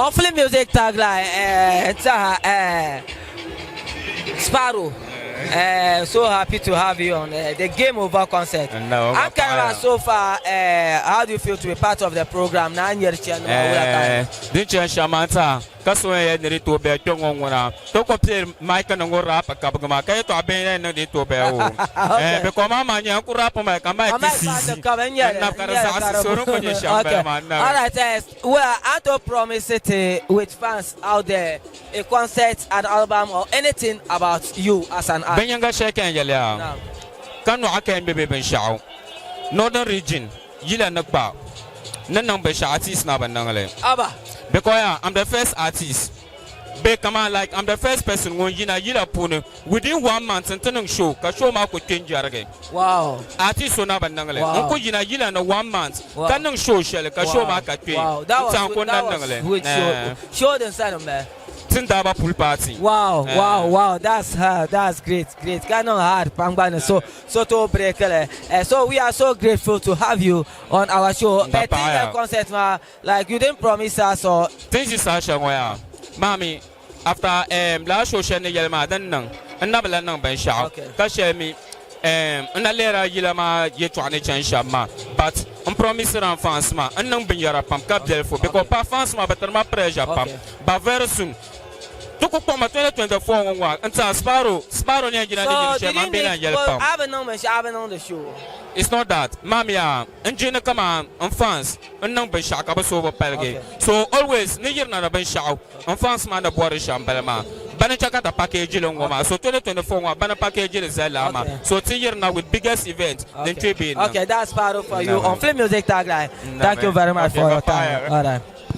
On Flip Music tagline, Sparrow. So happy to have you on the Game Over concert. No, and so far, how do you feel to be part of the program? Kaswe ni to be tongo ngona to ko play mic na ngora pa ka ba ka to abe na di to be o be ko mama nya ku rap ma ka ma kisi na ka sa so ro ko ni shamba ma na. All right, well, I don't promise it with fans out there a concert, an album, or anything about you as an artist. Benyanga sheken yele kanu akan be ben shao northern region yila na ba nan be sha artist na ban ngale Aba. Because I'm the first artist. Kaman, like I'm the first person when you know pune within 1 month and turning show. Ka show ma ko change again. Wow. Artist so na banangale. Wow. Unko yina na 1 month. Kanang show shell ka show ma ka change. Wow. That was good show the son man. Tindaba pool party. Wow. That's great. Canon hard pangbana so to break. So we are so grateful to have you on our show. But concert like you didn't promise us or things is Sasha Moya. Mommy, after last show shene yelma dan nang anabla nang ben sha. Ka share me na lera yilama yetwane chan shama but on promise ran fans ma anang ben yara pam ka belfo because pa fans ma better ma pressure pam but very soon to ko ma 2024 ngwa anta Sparrow ni ajina ni shema be na yel pam I've been on the show. It's not that mamia engineer come on fans anang ben sha ka ba so ba pelge so always ni yir na ben sha on fans ma na bore shambele ma bana chaka ta package lo ngoma so 2024 ngwa bana package le zela ma so ti yir na with biggest event then to be okay, that's Sparrow for you on Flip Music tagline. Thank you very much for your time. All right.